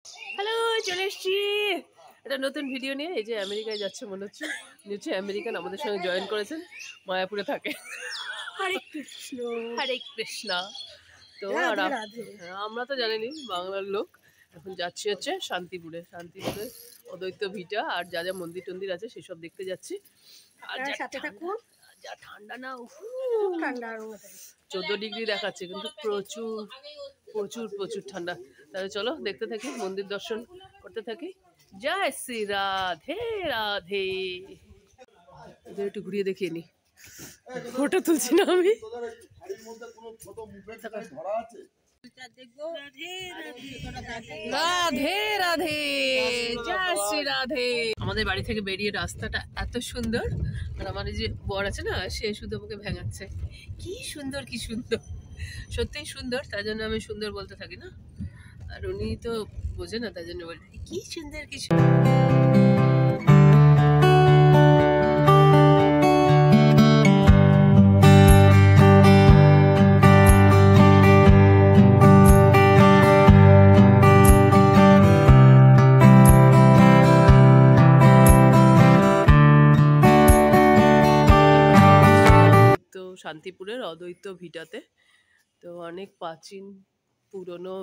Hello, চলে এসছি একটা নতুন ভিডিও নিয়ে। এই যে আমেরিকায় যাচ্ছে মনে হচ্ছে, হচ্ছে আমেরিকান, আমাদের সঙ্গে জয়েন করেছেন, মায়াপুরে থাকে। হরে কৃষ্ণ, হরে কৃষ্ণ। তো আর আমরা তো জানিনি, বাংলার লোক। এখন যাচ্ছি হচ্ছে শান্তিপুরে। শান্তিপুরে অদ্বৈত ভিটা আর যা যা মন্দির টন্দির আছে সেসব দেখতে যাচ্ছি। আর যা ঠান্ডা না, ঠান্ডা 14 ডিগ্রি দেখাচ্ছে, কিন্তু প্রচুর প্রচুর প্রচুর ঠান্ডা। তাহলে চলো দেখতে থাকি, মন্দির দর্শন করতে থাকি। জয় শ্রী রাধে রাধে। এদের একটু ঘুরিয়ে দেখিয়ে নি, ফটো তুলছি না আমি। রাধে রাধে, জয় শ্রী রাধে। আমাদের বাড়ি থেকে বেরিয়ে রাস্তাটা এত সুন্দর, আর আমার এই যে বর আছে না, সে শুধু আমাকে ভেঙাচ্ছে, কি সুন্দর কি সুন্দর। সত্যিই সুন্দর, তাই জন্য আমি সুন্দর বলতে থাকি না। আর উনি তো বোঝে না, তাই জন্য বলে কি সুন্দর কি সুন্দর। তো শান্তিপুরের অদ্বৈত ভিটাতে, তো অনেক প্রাচীন পুরনো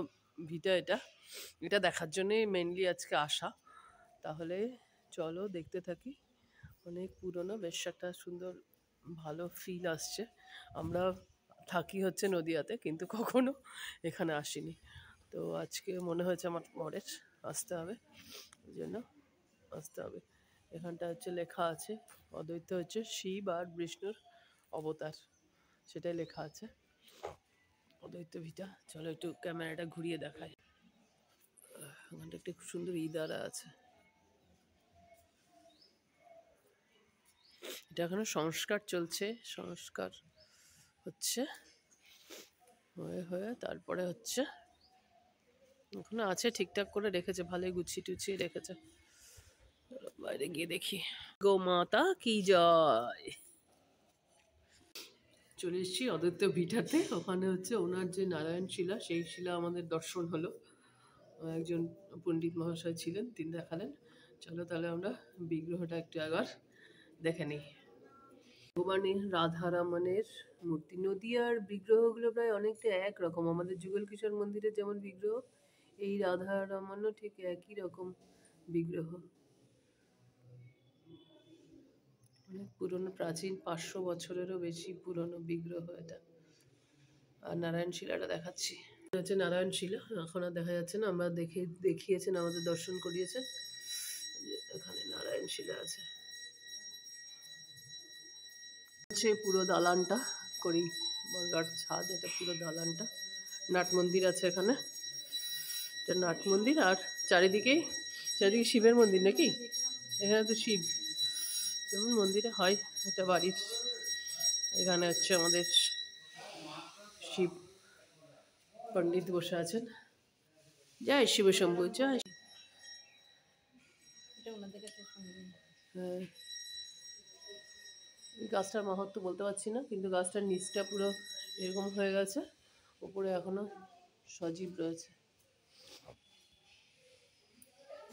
ভিটা এটা। এটা দেখার জন্যই মেনলি আজকে আসা। তাহলে চলো দেখতে থাকি। অনেক পুরনো, বেশ একটা সুন্দর ভালো ফিল আসছে। আমরা থাকি হচ্ছে নদিয়াতে, কিন্তু কখনো এখানে আসিনি। তো আজকে মনে হয়েছে আমার বরের আসতে হবে, ওই জন্য আসতে হবে। এখানটা হচ্ছে লেখা আছে অদ্বৈত হচ্ছে শিব আর বিষ্ণুর অবতার, সেটাই লেখা আছে অদ্বৈত ভিটা। চলো একটু ক্যামেরাটা ঘুরিয়ে দেখায়। ওখানটা একটা খুব সুন্দর ইদারা আছে। এটা এখনো সংস্কার চলছে, সংস্কার হচ্ছে, হয়ে হয়ে তারপরে হচ্ছে, এখনো আছে, ঠিকঠাক করে রেখেছে, ভালোই গুছিয়ে টুছিয়ে রেখেছে। বাইরে গিয়ে দেখি। গো মাতা কি জয়। চলে এসেছি অদ্বৈত ভিটাতে। ওখানে হচ্ছে ওনার যে নারায়ণ শিলা, সেই শিলা আমাদের দর্শন হলো। একজন পণ্ডিত মহাশয় ছিলেন, তিনি দেখালেন। চলো তাহলে আমরা বিগ্রহটা একটু একবার দেখে নিই। ভগবানের রাধারামনের মূর্তি। নদিয়ার বিগ্রহগুলো প্রায় অনেকটা একরকম। আমাদের যুগল কিশোর মন্দিরে যেমন বিগ্রহ, এই রাধারামনও ঠিক একই রকম বিগ্রহ। অনেক পুরনো, প্রাচীন, 500 বছরেরও বেশি পুরনো বিগ্রহ এটা। আর নারায়ণ শিলাটা দেখাচ্ছি, হচ্ছে নারায়ণ শিলা। এখন আর দেখা যাচ্ছে না, আমরা দেখিয়েছেন, আমাদের দর্শন করিয়েছেন। এখানে নারায়ণ শিলা আছে। হচ্ছে পুরো দালানটা করি বর্গার ছাদ, এটা পুরো দালানটা। নাট মন্দির আছে এখানে, এটা নাট মন্দির। আর চারিদিকে শিবের মন্দির নাকি, এখানে তো শিব যেমন মন্দিরে হয়, এটা বাড়ির। এখানে হচ্ছে আমাদের শিব পণ্ডিত বসে আছেন। জয় শিব শম্ভু, জয়। হ্যাঁ, গাছটার মাহাত্ম্য বলতে পারছি না, কিন্তু গাছটার নিচটা পুরো এরকম হয়ে গেছে, উপরে এখনো সজীব রয়েছে।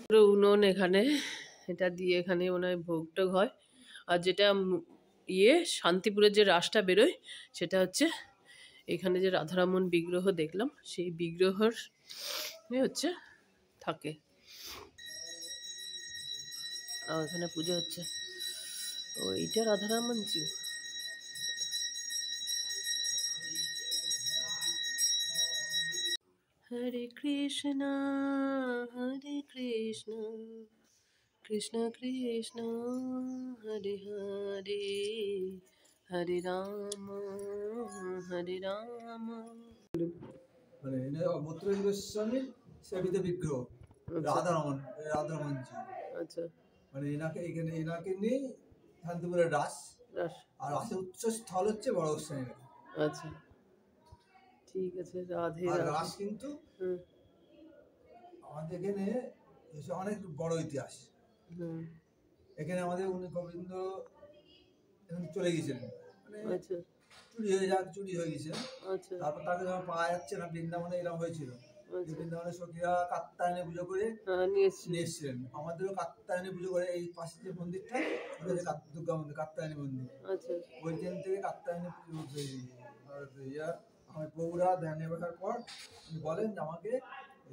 পুরো উনুন এখানে, এটা দিয়ে এখানে মনে হয় ভোগ টোগ হয়। আর যেটা শান্তিপুরের যে রাসটা বেরোয়, সেটা হচ্ছে এখানে যে রাধারামন বিগ্রহ দেখলাম, সেই বিগ্রহর হচ্ছে থাকে। আর এখানে পুজো হচ্ছে, ও এইটা রাধারামন জি। হরে কৃষ্ণ হরে কৃষ্ণ, কৃষ্ণ কৃষ্ণ হরে হরে, হরে রাম হরে রাম। মানে মথুরা গোস্বামীর সেবিত বিগ্রহ রাধারমন জি। আচ্ছা, মানে এনাকে নিয়ে শান্তিপুরের রাস, আর রাসের উৎসস্থল হচ্ছে বড় গোস্বামী। আচ্ছা ঠিক আছে, রাধে আর রাধে। রাস কিন্তু আমাদের এখানে অনেক বড় ইতিহাস। এখানে আমাদের উনি গোবিন্দ এখন চলে গিয়েছিলেন, মানে চুরি হয়ে গেছে। তারপর তাকে যখন পাওয়া যাচ্ছে না, বৃন্দাবনে এরকম হয়েছিল। আচ্ছা। বৃন্দাবনের সখীরা কাত্তায়নে পুজো করে নিয়ে এসছি। নিয়ে এসেছিলেন। আমাদেরও কাত্তায়নে পুজো করে, এই পাশে যে মন্দিরটা ওটা হচ্ছে দুর্গা মন্দির, কাত্তায়নী মন্দির। আচ্ছা ওইখান থেকে কাত্তায়নী পুজো আমার বউরা ধ্যানে বসার পর উনি বলেন যে আমাকে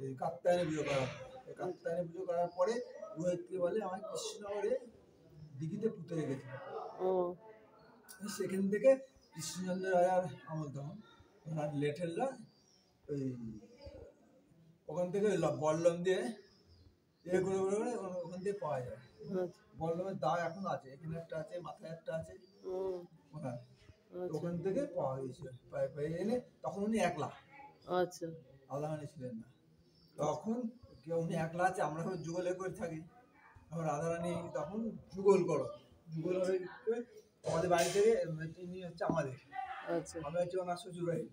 এই কাত্তায়নী পুজো করা হবে। এই কাত্তায়নী পুজো করার পরে রোহিতকে বলে আমার কৃষ্ণনগরে দিঘিতে পুঁতে রেখেছে। ও সেখান থেকে কৃষ্ণচন্দ্র রাজার আমল তখন ওনার লেঠেলরা ওই ওখান থেকে বল্লম দিয়ে করে ওখান থেকে পাওয়া যায়। আচ্ছা। বল্লমের দা এখন আছে, এখানে একটা আছে, মাথায় একটা আছে ওনার। ওখান থেকে পাওয়া গেছে, পেয়ে এনে তখন উনি একলা, আচ্ছা রাধারানী ছিলেন না তখন। উনি একলা আছে, আমরা সব যুগলে করে থাকি। তখন রাধারানী তখন যুগল করো, যুগল হবে আমাদের বাড়ি থেকে, তিনি হচ্ছে আমাদের, আচ্ছা আমি হচ্ছে ওনার শ্বশুর বাড়ি।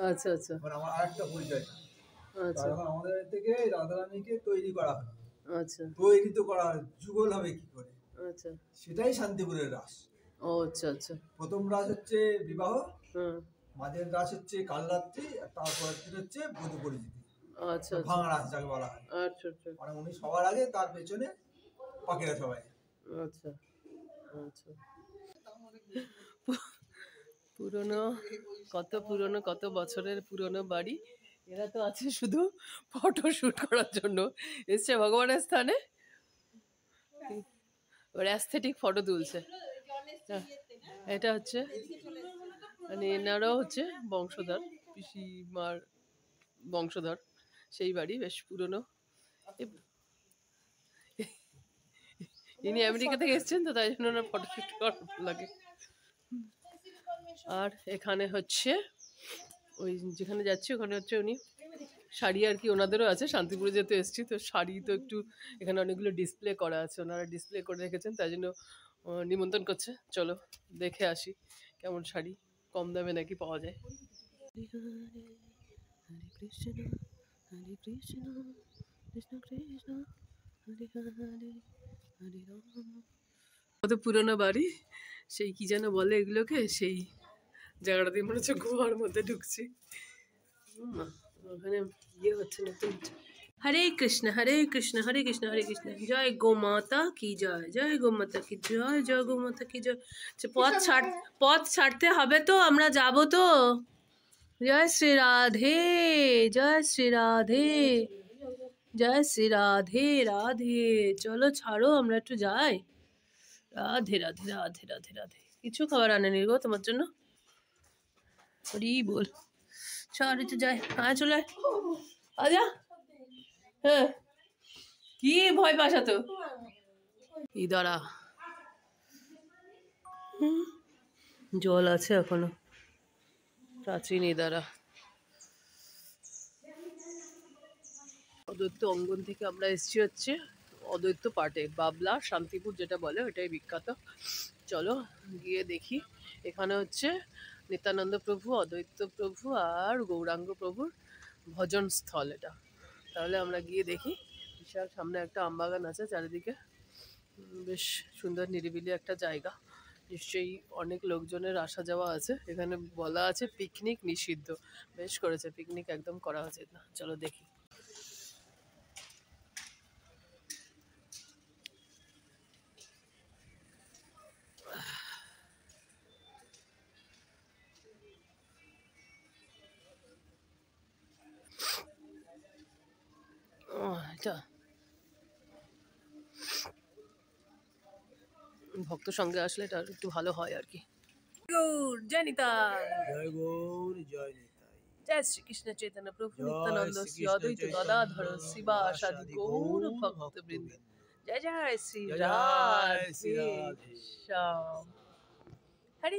আচ্ছা আচ্ছা আমার আরেকটা পরিচয়। আচ্ছা তখন আমাদের বাড়ি থেকে রাধারানীকে তৈরি করা হয়। আচ্ছা তৈরি তো করা হয়, যুগল হবে কি করে, আচ্ছা। সেটাই শান্তিপুরের রাস। ও আচ্ছা আচ্ছা। প্রথম রাস হচ্ছে বিবাহ, হুম মাঝের রাস হচ্ছে কালরাত্রি, আর তারপরের দিন হচ্ছে বধূ পরিচিতি, আচ্ছা আচ্ছা ভাঙা রাস যাকে বলা হয়। আচ্ছা আচ্ছা মানে উনি সবার আগে, তার পেছনে পাখিরা সবাই। আচ্ছা আচ্ছা। পুরনো, কত বছরের পুরনো বাড়ি। এরা তো আছে শুধু ফটো শুট করার জন্য, এসছে ভগবানের স্থানে, ওর অ্যাস্থেটিক ফটো তুলছে। এটা হচ্ছে মানে এনারাও হচ্ছে বংশধর, পিসিমার বংশধর, সেই বাড়ি বেশ পুরনো। ইনি আমেরিকা থেকে এসেছেন তো, তাই জন্য ওনার ফটোশুট করার লাগে। আর এখানে হচ্ছে ওই যেখানে যাচ্ছি ওখানে হচ্ছে উনি শাড়ি আর কি ওনাদেরও আছে, শান্তিপুরে যেহেতু এসেছি তো শাড়ি তো একটু এখানে অনেকগুলো ডিসপ্লে করা আছে, ওনারা ডিসপ্লে করে রেখেছেন, তাই জন্য নিমন্ত্রণ করছে, চলো দেখে আসি কেমন শাড়ি কম দামে নাকি পাওয়া যায়। হরে কৃষ্ণ হরে কৃষ্ণ কৃষ্ণ কৃষ্ণ হরে হরে হরে রাম। কত পুরোনো বাড়ি, সেই কি যেন বলে এগুলোকে, সেই জায়গাটা দিয়ে মনে হচ্ছে গুহার মধ্যে ঢুকছি। ওখানে ইয়ে হচ্ছে নতুন। হরে কৃষ্ণ হরে কৃষ্ণ হরে কৃষ্ণ হরে কৃষ্ণ, জয় গো মাতা কি জয়, জয় গো মাতা কি জয়, জয় গো মাতা কি জয়। পথ ছাড়তে হবে তো, আমরা যাব তো। জয় শ্রী রাধে, জয় শ্রী রাধে, জয় শ্রী রাধে রাধে। চলো ছাড়ো, আমরা একটু যাই। রাধে রাধে রাধে রাধে রাধে। কিছু খাবার আনেনি গো তোমার জন্য? হরি বল, চল একটু যাই। হ্যাঁ চলে আজা। হ্যাঁ কি ভয় পাস তো? এই দাঁড়া, জল আছে এখনো, প্রাচীন এই দাঁড়া। অদ্বৈত অঙ্গন থেকে আমরা এসেছি হচ্ছে অদ্বৈত পাটে, বাবলা শান্তিপুর যেটা বলে ওটাই বিখ্যাত। চলো গিয়ে দেখি। এখানে হচ্ছে নিত্যানন্দ প্রভু, অদ্বৈত প্রভু আর গৌরাঙ্গ প্রভুর ভজন স্থল এটা। তাহলে আমরা গিয়ে দেখি। বিশাল সামনে একটা আমবাগান আছে চারিদিকে, বেশ সুন্দর নিরিবিলি একটা জায়গা, নিশ্চয়ই অনেক লোকজনের আসা যাওয়া আছে। এখানে বলা আছে পিকনিক নিষিদ্ধ, বেশ করেছে, পিকনিক একদম করা উচিত না। চলো দেখি। এটা ভক্ত সঙ্গে আসলে এটা একটু ভালো হয় আর কি। গৌর জয় নিতাই, জয় গৌর জয় নিতাই, জয় শ্রীকৃষ্ণ চৈতন্য প্রভু নিত্যানন্দ শ্রী অদ্বৈত গদাধর শিবাসাদি গৌর ভক্তবৃন্দ, জয় জয় শ্রী রাধে শ্যাম। হরি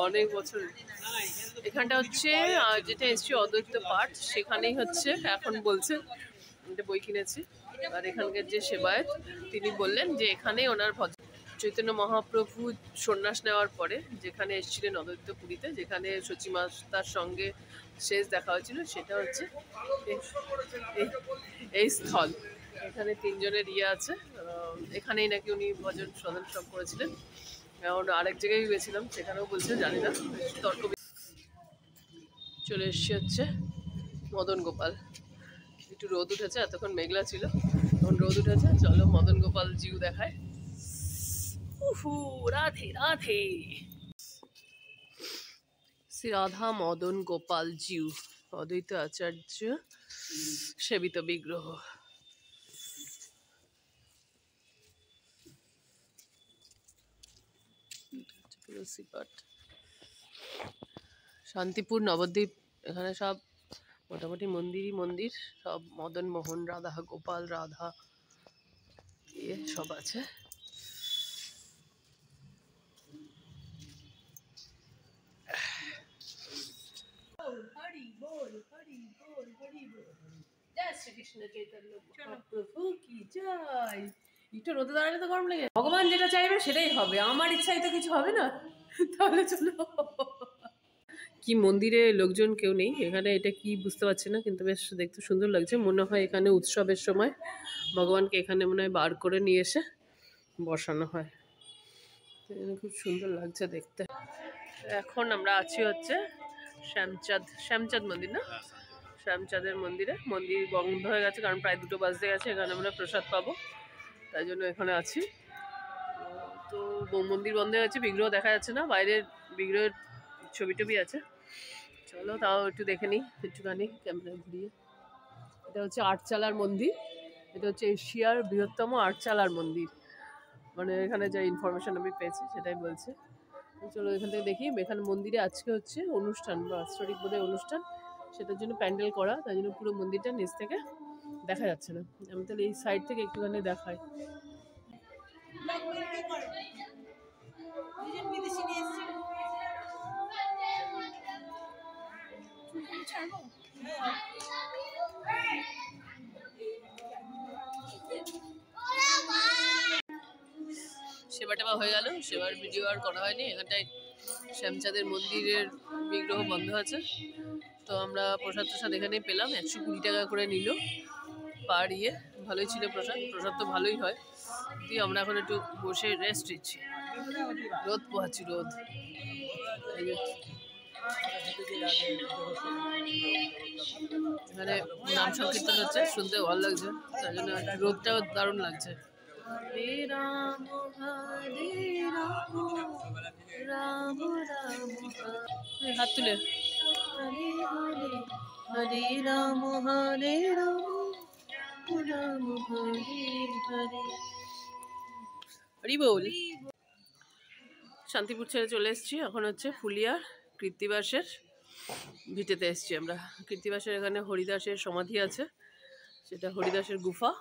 অনেক বছর এখানটা হচ্ছে যেটা এসছি অদ্বৈত পাঠ, সেখানেই হচ্ছে এখন বলছে, একটা বই কিনেছি। আর এখানকার যে সেবায়ত তিনি বললেন যে এখানে ওনার চৈতন্য মহাপ্রভু সন্ন্যাস নেওয়ার পরে যেখানে এসেছিলেন অদ্বৈত পুরীতে, যেখানে সচিমাতার সঙ্গে শেষ দেখা হয়েছিল, সেটা হচ্ছে এই স্থল। এখানে তিনজনের ইয়ে আছে, এখানেই নাকি উনি ভজন সদন সব করেছিলেন। এখন আরেক জায়গায় গেছিলাম, সেখানেও বলছে জানি না, তর্ক। চলে এসছি হচ্ছে মদন গোপাল। একটু রোদ উঠেছে, এতক্ষণ মেঘলা ছিল, এখন রোদ উঠেছে। চলো মদন গোপাল জিউ দেখায়। উহু, রাধে রাধে। শ্রী রাধা মদন গোপাল জিউ অদ্বৈত আচার্য সেবিত বিগ্রহ। শান্তিপুর নবদ্বীপ, এখানে সব মোটামুটি মন্দিরই মন্দির, সব মদন মোহন, রাধা গোপাল, রাধা সব আছে। হরি বল, হরি বল, হরি বল। জয় শ্রীকৃষ্ণ চৈতন্য মহাপ্রভু কি জয়। একটু রোদে দাঁড়ালে তো গরম লেগে, ভগবান যেটা চাইবে সেটাই হবে, আমার ইচ্ছাই তো কিছু হবে না। তাহলে চলো। কি মন্দিরে লোকজন কেউ নেই এখানে, এটা কি বুঝতে পারছি না, কিন্তু বেশ দেখতে সুন্দর লাগছে। মনে হয় এখানে উৎসবের সময় ভগবানকে এখানে মনে হয় বার করে নিয়ে এসে বসানো হয়। খুব সুন্দর লাগছে দেখতে। এখন আমরা আছি হচ্ছে শ্যামচাঁদ মন্দির, না শ্যামচাঁদের মন্দিরে। মন্দির বন্ধ হয়ে গেছে কারণ প্রায় 2টো বাজতে গেছে। এখানে আমরা প্রসাদ পাবো, তাই জন্য এখানে আছি। তো মন্দির বন্ধ হয়ে গেছে, বিগ্রহ দেখা যাচ্ছে না, বাইরের বিগ্রহের ছবি টবি আছে। চলো তাও একটু দেখে নিই একটুখানি ক্যামেরা ঘুরিয়ে। এটা হচ্ছে আটচালার মন্দির, এটা হচ্ছে এশিয়ার বৃহত্তম আটচালার মন্দির, মানে এখানে যা ইনফরমেশন আমি পেয়েছি সেটাই বলছে। চলো এখান থেকে দেখি। এখানে মন্দিরে আজকে হচ্ছে অনুষ্ঠান, বাৎসরিক বোধহয় অনুষ্ঠান, সেটার জন্য প্যান্ডেল করা, তাই জন্য পুরো মন্দিরটা নিচ থেকে দেখা যাচ্ছে না। আমি তাহলে এই সাইড থেকে একটুখানি দেখাই। সেবা টেবা হয়ে গেল, সেবার ভিডিও আর করা হয়নি। এখানটায় শ্যামচাঁদের মন্দিরের বিগ্রহ বন্ধ আছে, তো আমরা প্রসাদ টসাদ এখানেই পেলাম। 120 টাকা করে নিল পার ইয়ে, ভালোই ছিল প্রসাদ, প্রসাদ তো ভালোই হয়। দিয়ে আমরা এখন একটু বসে রেস্ট নিচ্ছি, রোদ পোহাচ্ছি, রোদ। এখানে নাম সংকীর্তন হচ্ছে, শুনতে ভালো লাগছে, তাই জন্য রোদটাও দারুণ লাগছে। হরে রাম হরে রাম রাম রাম হাত তুলে, হরে হরে হরে রাম হরে রাম রাম হরে হরে। হরি বল। শান্তিপুর ছেড়ে চলে এসেছি, এখন হচ্ছে ফুলিয়ার কৃত্তিবাসের ভিটেতে এসেছি আমরা। কৃত্তিবাসের এখানে হরিদাসের সমাধি আছে, সেটা হরিদাসের গুফা।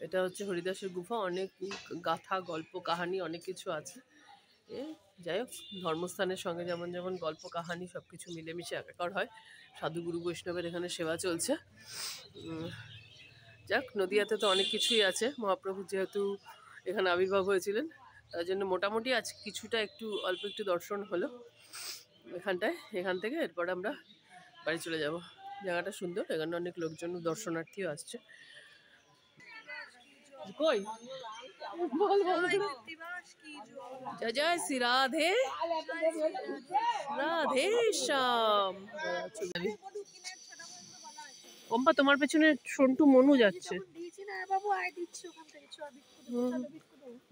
এটা হচ্ছে হরিদাসের গুফা, অনেক গাথা গল্প কাহানি অনেক কিছু আছে। যাই হোক, ধর্মস্থানের সঙ্গে যেমন যেমন গল্প কাহানি সব কিছু মিলেমিশে একাকার হয়। সাধুগুরু বৈষ্ণবের এখানে সেবা চলছে। যাক, নদিয়াতে তো অনেক কিছুই আছে, মহাপ্রভু যেহেতু এখানে আবির্ভাব হয়েছিলেন, তার জন্য মোটামুটি আজ কিছুটা একটু অল্প একটু দর্শন হলো এখানটায়। এখান থেকে এরপর আমরা বাড়ি চলে যাব। জায়গাটা সুন্দর, এখানে অনেক লোকজন দর্শনার্থীও আসছে। কই বল বল, জয় জয় শ্রী রাধে রাধে শ্যাম। কম্পা, তোমার পেছনে সন্টু মনু যাচ্ছে,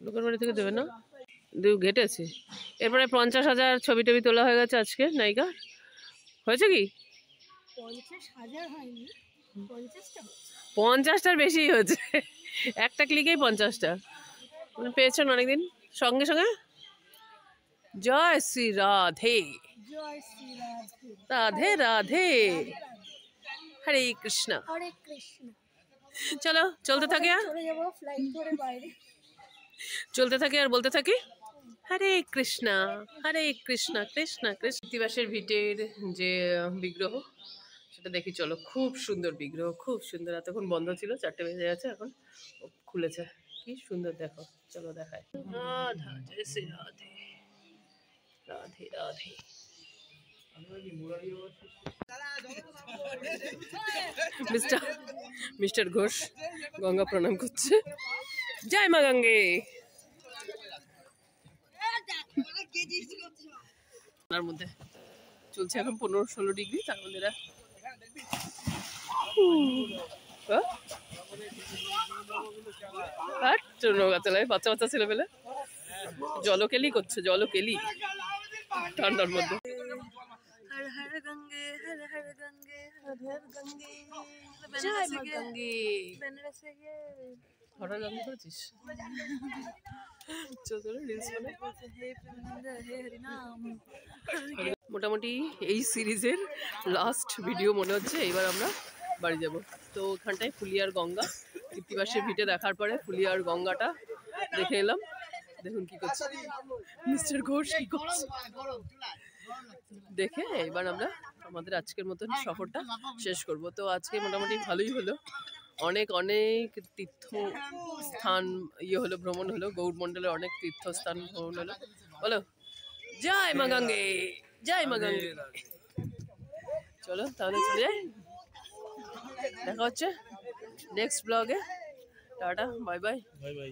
লোকের বাড়ি থেকে দেবে না, ঘেটেছে। এরপরে 50,000 ছবি টবি তোলা হয়ে গেছে আজকে নায়িকা। হয়েছে কি 50টার বেশি হয়েছে, একটা ক্লিকেই 50টা পেয়েছেন অনেকদিন সঙ্গে সঙ্গে। জয় শ্রী রাধে রাধে রাধে হরে কৃষ্ণ হরে কৃষ্ণ। চলো চলতে থাকি, আর চলতে থাকি আর বলতে থাকি হরে কৃষ্ণ কৃষ্ণ কৃষ্ণ। কৃত্তিবাসের ভিটের যে বিগ্রহ সেটা দেখি চলো, খুব সুন্দর বিগ্রহ, খুব সুন্দর। এতক্ষণ বন্ধ ছিল, 4টে বেজে গেছে, এখন খুলেছে, কি সুন্দর দেখো, চলো দেখায়। রাধা জয় শ্রী রাধে রাধে রাধে। মিস্টার ঘোষ গঙ্গা প্রণাম করছে, জয় মা গঙ্গে। তার মধ্যে চলছে এখন 15-16 ডিগ্রি, তার মধ্যে নৌকা চালায় বাচ্চা বাচ্চা ছেলে পেলে জলকেলি করছে, জলকেলি ঠান্ডার মধ্যে। हर हर गंगे हर हर गंगे हर हर गंगे जय मां गंगे बनारस से ये हर गंगे করেছিস চলো রিলস বানাই। হে হরি নাম। মোটামুটি এই সিরিজের লাস্ট ভিডিও মনে হচ্ছে। এবার আমরা বাড়ি যাব। তো ওখানটায় ফুলিয়ার গঙ্গা, কৃত্তিবাসের ভিটে দেখার পরে ফুলিয়ার গঙ্গাটা দেখে এলাম। দেখুন কি করছে মিস্টার ঘোষ, কি করছে দেখে এবার আমরা আমাদের আজকের মতন সফরটা শেষ করব। তো আজকে মোটামুটি ভালোই হলো, অনেক অনেক তীর্থস্থান হলো, ভ্রমণ হলো, গৌড়মণ্ডলের অনেক তীর্থস্থান ভ্রমণ হলো। বলো জয় মা গঙ্গে, জয় মা গঙ্গে। চলো তাহলে চলে যাই, দেখা হচ্ছে নেক্সট ব্লগে। Tata, bye bye, bye bye.